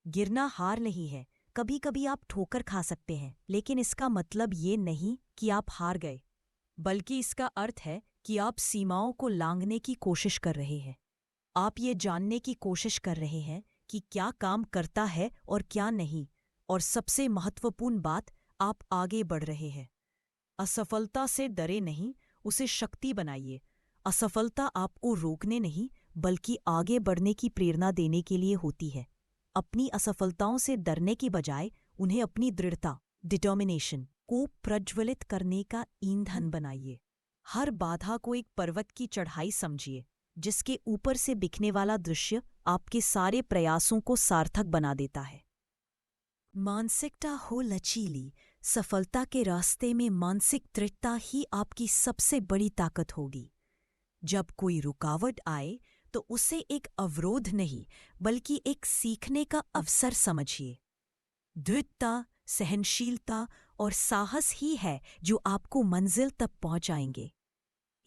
गिरना हार नहीं है। कभी कभी आप ठोकर खा सकते हैं, लेकिन इसका मतलब ये नहीं कि आप हार गए, बल्कि इसका अर्थ है कि आप सीमाओं को लांघने की कोशिश कर रहे हैं। आप ये जानने की कोशिश कर रहे हैं कि क्या काम करता है और क्या नहीं, और सबसे महत्वपूर्ण बात, आप आगे बढ़ रहे हैं। असफलता से डरे नहीं, उसे शक्ति बनाइए। असफलता आपको रोकने नहीं बल्कि आगे बढ़ने की प्रेरणा देने के लिए होती है। अपनी असफलताओं से डरने की बजाय उन्हें अपनी दृढ़ता, डिटर्मिनेशन को प्रज्वलित करने का ईंधन बनाइए। हर बाधा को एक पर्वत की चढ़ाई समझिए, जिसके ऊपर से दिखने वाला दृश्य आपके सारे प्रयासों को सार्थक बना देता है। मानसिकता हो लचीली। सफलता के रास्ते में मानसिक दृढ़ता ही आपकी सबसे बड़ी ताकत होगी। जब कोई रुकावट आए तो उसे एक अवरोध नहीं बल्कि एक सीखने का अवसर समझिए। दृढ़ता, सहनशीलता और साहस ही है जो आपको मंजिल तक पहुंचाएंगे।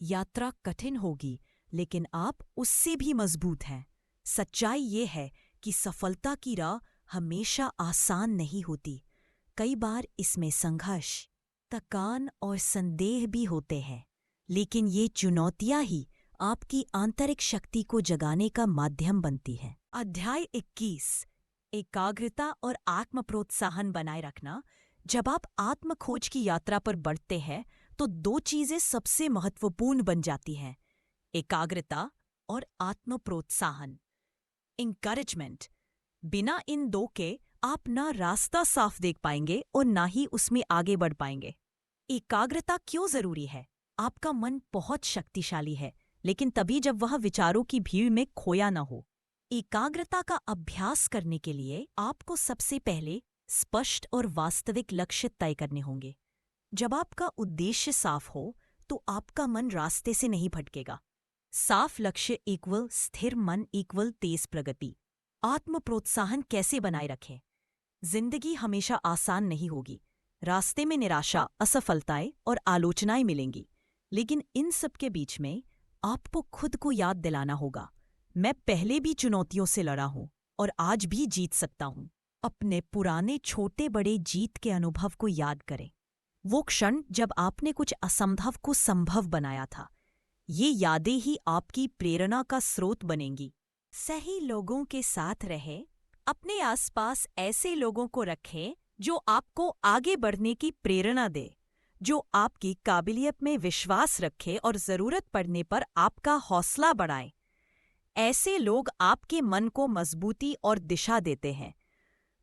यात्रा कठिन होगी, लेकिन आप उससे भी मजबूत हैं। सच्चाई ये है कि सफलता की राह हमेशा आसान नहीं होती। कई बार इसमें संघर्ष, थकान और संदेह भी होते हैं, लेकिन ये चुनौतियां ही आपकी आंतरिक शक्ति को जगाने का माध्यम बनती हैं। अध्याय 21, एकाग्रता और आत्म प्रोत्साहन बनाए रखना। जब आप आत्म खोज की यात्रा पर बढ़ते हैं तो दो चीजें सबसे महत्वपूर्ण बन जाती हैं, एकाग्रता और आत्म प्रोत्साहन, इंकरेजमेंट। बिना इन दो के आप ना रास्ता साफ देख पाएंगे और ना ही उसमें आगे बढ़ पाएंगे। एकाग्रता क्यों जरूरी है? आपका मन बहुत शक्तिशाली है, लेकिन तभी जब वह विचारों की भीड़ में खोया न हो। एकाग्रता का अभ्यास करने के लिए आपको सबसे पहले स्पष्ट और वास्तविक लक्ष्य तय करने होंगे। जब आपका उद्देश्य साफ हो तो आपका मन रास्ते से नहीं भटकेगा। साफ लक्ष्य इक्वल स्थिर मन इक्वल तेज प्रगति। आत्म प्रोत्साहन कैसे बनाए रखें? जिंदगी हमेशा आसान नहीं होगी। रास्ते में निराशा, असफलताएं और आलोचनाएं मिलेंगी, लेकिन इन सब के बीच में आपको खुद को याद दिलाना होगा, मैं पहले भी चुनौतियों से लड़ा हूं और आज भी जीत सकता हूं। अपने पुराने छोटे बड़े जीत के अनुभव को याद करें। वो क्षण जब आपने कुछ असंभव को संभव बनाया था। ये यादें ही आपकी प्रेरणा का स्रोत बनेंगी। सही लोगों के साथ रहें। अपने आसपास ऐसे लोगों को रखें जो आपको आगे बढ़ने की प्रेरणा दे, जो आपकी काबिलियत में विश्वास रखे और जरूरत पड़ने पर आपका हौसला बढ़ाएं। ऐसे लोग आपके मन को मजबूती और दिशा देते हैं।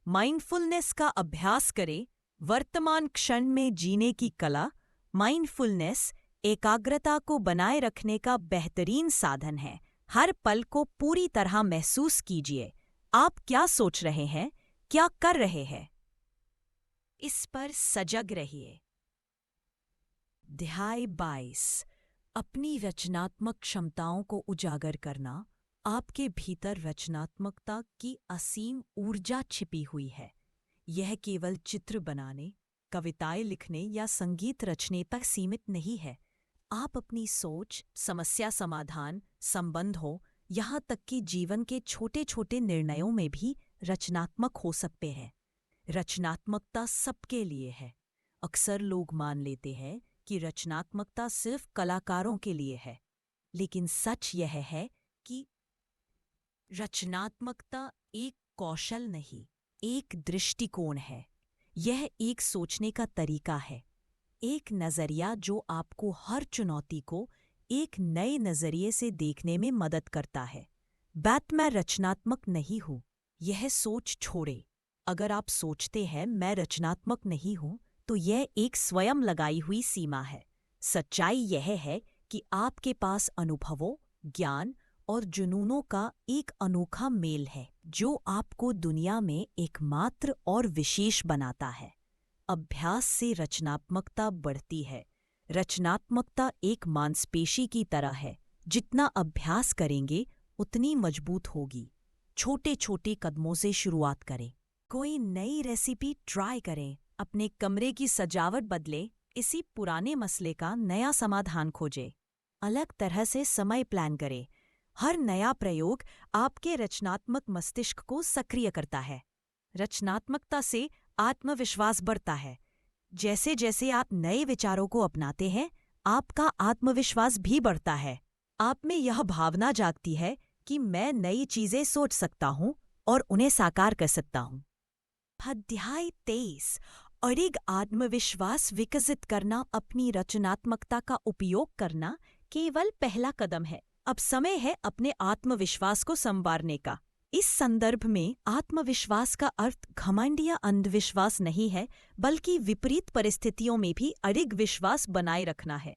माइंडफुलनेस का अभ्यास करें। वर्तमान क्षण में जीने की कला। माइंडफुलनेस एकाग्रता को बनाए रखने का बेहतरीन साधन है। हर पल को पूरी तरह महसूस कीजिए। आप क्या सोच रहे हैं, क्या कर रहे हैं, इस पर सजग रहिए। अध्याय 22, अपनी रचनात्मक क्षमताओं को उजागर करना। आपके भीतर रचनात्मकता की असीम ऊर्जा छिपी हुई है। यह केवल चित्र बनाने, कविताएं लिखने या संगीत रचने तक सीमित नहीं है। आप अपनी सोच, समस्या समाधान, संबंधों, यहाँ तक कि जीवन के छोटे छोटे निर्णयों में भी रचनात्मक हो सकते हैं। रचनात्मकता सबके लिए है। अक्सर लोग मान लेते हैं कि रचनात्मकता सिर्फ कलाकारों के लिए है, लेकिन सच यह है कि रचनात्मकता एक कौशल नहीं, एक दृष्टिकोण है। यह एक सोचने का तरीका है, एक नज़रिया जो आपको हर चुनौती को एक नए नज़रिए से देखने में मदद करता है। मैं रचनात्मक नहीं हूँ, यह सोच छोड़े। अगर आप सोचते हैं मैं रचनात्मक नहीं हूँ, तो यह एक स्वयं लगाई हुई सीमा है। सच्चाई यह है कि आपके पास अनुभवों, ज्ञान और जुनूनों का एक अनोखा मेल है, जो आपको दुनिया में एकमात्र और विशेष बनाता है। अभ्यास से रचनात्मकता बढ़ती है। रचनात्मकता एक मांसपेशी की तरह है, जितना अभ्यास करेंगे उतनी मजबूत होगी। छोटे छोटे कदमों से शुरुआत करें। कोई नई रेसिपी ट्राई करें, अपने कमरे की सजावट बदलें, इसी पुराने मसले का नया समाधान खोजें। अलग तरह से समय प्लान करें। हर नया प्रयोग आपके रचनात्मक मस्तिष्क को सक्रिय करता है। रचनात्मकता से आत्मविश्वास बढ़ता है। जैसे जैसे आप नए विचारों को अपनाते हैं, आपका आत्मविश्वास भी बढ़ता है। आप में यह भावना जागती है कि मैं नई चीजें सोच सकता हूँ और उन्हें साकार कर सकता हूँ। अध्याय 23। अडिग आत्मविश्वास विकसित करना। अपनी रचनात्मकता का उपयोग करना केवल पहला कदम है। अब समय है अपने आत्मविश्वास को संवारने का। इस संदर्भ में आत्मविश्वास का अर्थ घमंड या अंधविश्वास नहीं है, बल्कि विपरीत परिस्थितियों में भी अडिग विश्वास बनाए रखना है।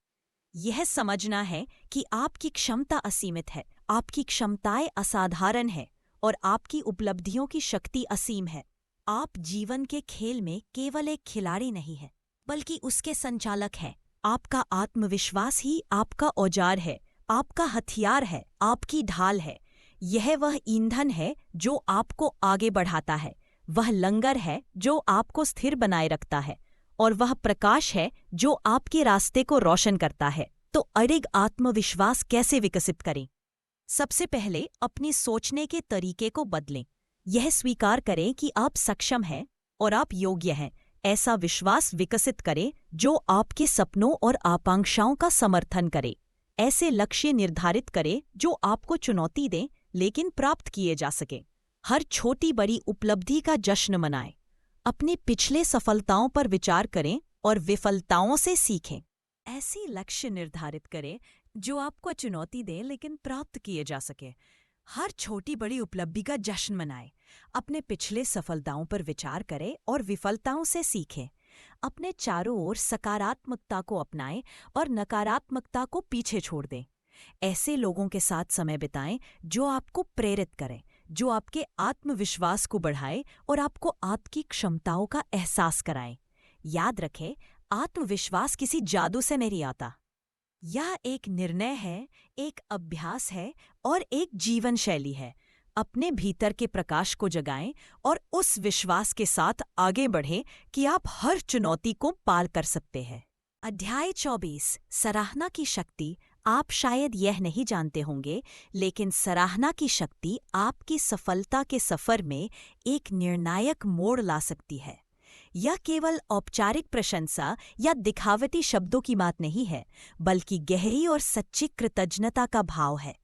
यह समझना है कि आपकी क्षमता असीमित है, आपकी क्षमताएं असाधारण हैं और आपकी उपलब्धियों की शक्ति असीम है। आप जीवन के खेल में केवल एक खिलाड़ी नहीं हैं, बल्कि उसके संचालक हैं। आपका आत्मविश्वास ही आपका औजार है, आपका हथियार है, आपकी ढाल है। यह वह ईंधन है जो आपको आगे बढ़ाता है, वह लंगर है जो आपको स्थिर बनाए रखता है, और वह प्रकाश है जो आपके रास्ते को रोशन करता है। तो अडिग आत्मविश्वास कैसे विकसित करें? सबसे पहले अपनी सोचने के तरीके को बदलें। यह स्वीकार करें कि आप सक्षम हैं और आप योग्य हैं। ऐसा विश्वास विकसित करें जो आपके सपनों और आकांक्षाओं का समर्थन करे। ऐसे लक्ष्य निर्धारित करें जो आपको चुनौती दें लेकिन प्राप्त किए जा सके। हर छोटी बड़ी उपलब्धि का जश्न मनाएं। अपने पिछले सफलताओं पर विचार करें और विफलताओं से सीखें। ऐसे लक्ष्य निर्धारित करें जो आपको चुनौती दें लेकिन प्राप्त किए जा सके। हर छोटी बड़ी उपलब्धि का जश्न मनाएं। अपने पिछले सफलताओं पर विचार करें और विफलताओं से सीखें। अपने चारों ओर सकारात्मकता को अपनाएं और नकारात्मकता को पीछे छोड़ दें। ऐसे लोगों के साथ समय बिताएं जो आपको प्रेरित करें, जो आपके आत्मविश्वास को बढ़ाएं और आपको आपकी क्षमताओं का एहसास कराएं। याद रखें, आत्मविश्वास किसी जादू से नहीं आता। यह एक निर्णय है, एक अभ्यास है और एक जीवन शैली है। अपने भीतर के प्रकाश को जगाएं और उस विश्वास के साथ आगे बढ़ें कि आप हर चुनौती को पार कर सकते हैं। अध्याय 24। सराहना की शक्ति। आप शायद यह नहीं जानते होंगे, लेकिन सराहना की शक्ति आपकी सफलता के सफर में एक निर्णायक मोड़ ला सकती है। यह केवल औपचारिक प्रशंसा या दिखावटी शब्दों की बात नहीं है, बल्कि गहरी और सच्ची कृतज्ञता का भाव है।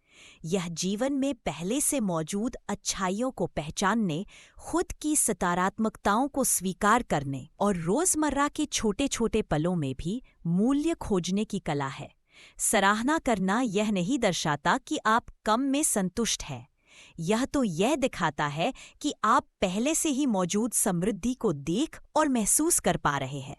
यह जीवन में पहले से मौजूद अच्छाइयों को पहचानने, खुद की सकारात्मकताओं को स्वीकार करने और रोजमर्रा के छोटे छोटे पलों में भी मूल्य खोजने की कला है। सराहना करना यह नहीं दर्शाता कि आप कम में संतुष्ट हैं। यह तो यह दिखाता है कि आप पहले से ही मौजूद समृद्धि को देख और महसूस कर पा रहे हैं।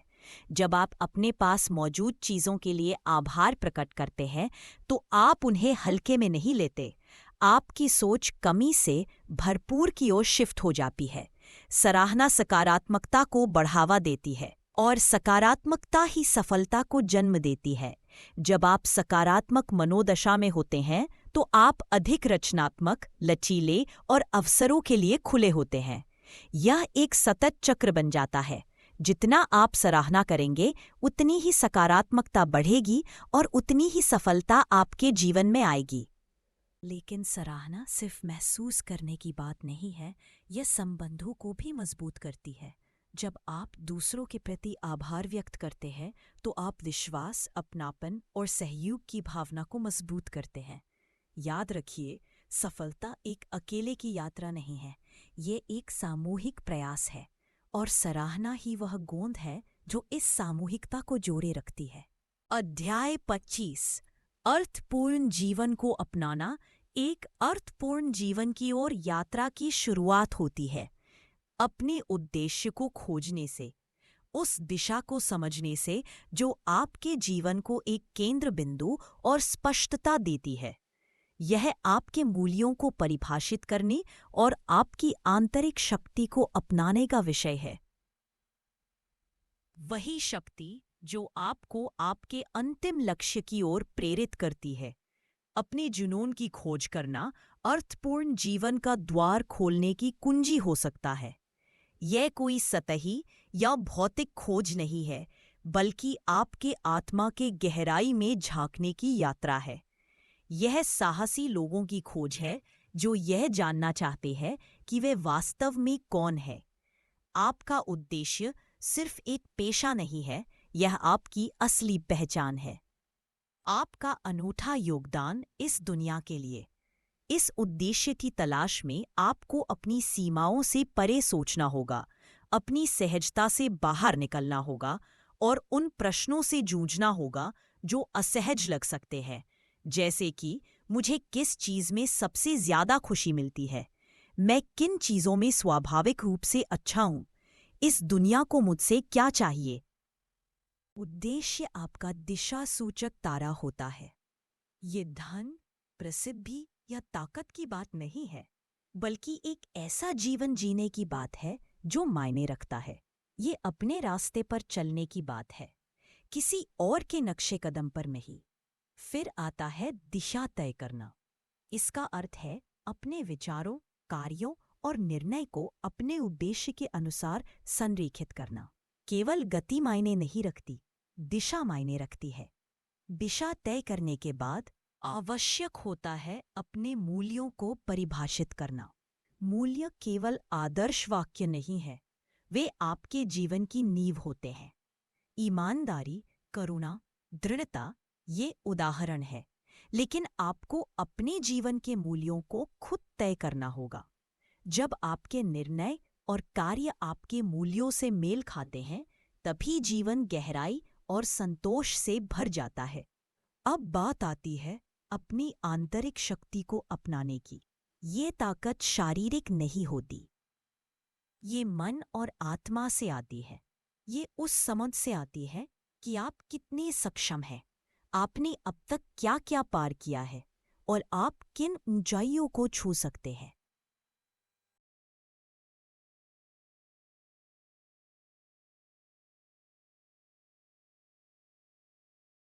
जब आप अपने पास मौजूद चीज़ों के लिए आभार प्रकट करते हैं, तो आप उन्हें हल्के में नहीं लेते। आपकी सोच कमी से भरपूर की ओर शिफ्ट हो जाती है। सराहना सकारात्मकता को बढ़ावा देती है और सकारात्मकता ही सफलता को जन्म देती है। जब आप सकारात्मक मनोदशा में होते हैं, तो आप अधिक रचनात्मक, लचीले और अवसरों के लिए खुले होते हैं। यह एक सतत चक्र बन जाता है। जितना आप सराहना करेंगे, उतनी ही सकारात्मकता बढ़ेगी और उतनी ही सफलता आपके जीवन में आएगी। लेकिन सराहना सिर्फ महसूस करने की बात नहीं है, यह संबंधों को भी मजबूत करती है। जब आप दूसरों के प्रति आभार व्यक्त करते हैं, तो आप विश्वास, अपनापन और सहयोग की भावना को मजबूत करते हैं। याद रखिए, सफलता एक अकेले की यात्रा नहीं है, ये एक सामूहिक प्रयास है, और सराहना ही वह गोंद है जो इस सामूहिकता को जोड़े रखती है। अध्याय 25, अर्थपूर्ण जीवन को अपनाना। एक अर्थपूर्ण जीवन की ओर यात्रा की शुरुआत होती है अपने उद्देश्य को खोजने से, उस दिशा को समझने से जो आपके जीवन को एक केंद्र बिंदु और स्पष्टता देती है। यह आपके मूल्यों को परिभाषित करने और आपकी आंतरिक शक्ति को अपनाने का विषय है। वही शक्ति जो आपको आपके अंतिम लक्ष्य की ओर प्रेरित करती है। अपने जुनून की खोज करना अर्थपूर्ण जीवन का द्वार खोलने की कुंजी हो सकता है। यह कोई सतही या भौतिक खोज नहीं है, बल्कि आपके आत्मा के गहराई में झांकने की यात्रा है। यह साहसी लोगों की खोज है जो यह जानना चाहते हैं कि वे वास्तव में कौन है। आपका उद्देश्य सिर्फ एक पेशा नहीं है, यह आपकी असली पहचान है। आपका अनूठा योगदान इस दुनिया के लिए। इस उद्देश्य की तलाश में आपको अपनी सीमाओं से परे सोचना होगा, अपनी सहजता से बाहर निकलना होगा और उन प्रश्नों से जूझना होगा जो असहज लग सकते हैं, जैसे कि मुझे किस चीज़ में सबसे ज़्यादा खुशी मिलती है, मैं किन चीज़ों में स्वाभाविक रूप से अच्छा हूँ, इस दुनिया को मुझसे क्या चाहिए। उद्देश्य आपका दिशा सूचक तारा होता है। ये धन, प्रसिद्धि या ताकत की बात नहीं है, बल्कि एक ऐसा जीवन जीने की बात है जो मायने रखता है। ये अपने रास्ते पर चलने की बात है, किसी और के नक्शे कदम पर नहीं। फिर आता है दिशा तय करना। इसका अर्थ है अपने विचारों, कार्यों और निर्णय को अपने उद्देश्य के अनुसार संरेखित करना। केवल गति मायने नहीं रखती, दिशा मायने रखती है। दिशा तय करने के बाद आवश्यक होता है अपने मूल्यों को परिभाषित करना। मूल्य केवल आदर्श वाक्य नहीं है, वे आपके जीवन की नींव होते हैं। ईमानदारी, करुणा, दृढ़ता ये उदाहरण है, लेकिन आपको अपने जीवन के मूल्यों को खुद तय करना होगा। जब आपके निर्णय और कार्य आपके मूल्यों से मेल खाते हैं, तभी जीवन गहराई और संतोष से भर जाता है। अब बात आती है अपनी आंतरिक शक्ति को अपनाने की। ये ताकत शारीरिक नहीं होती, ये मन और आत्मा से आती है। ये उस समझ से आती है कि आप कितने सक्षम हैं, आपने अब तक क्या क्या पार किया है और आप किन ऊंचाइयों को छू सकते हैं।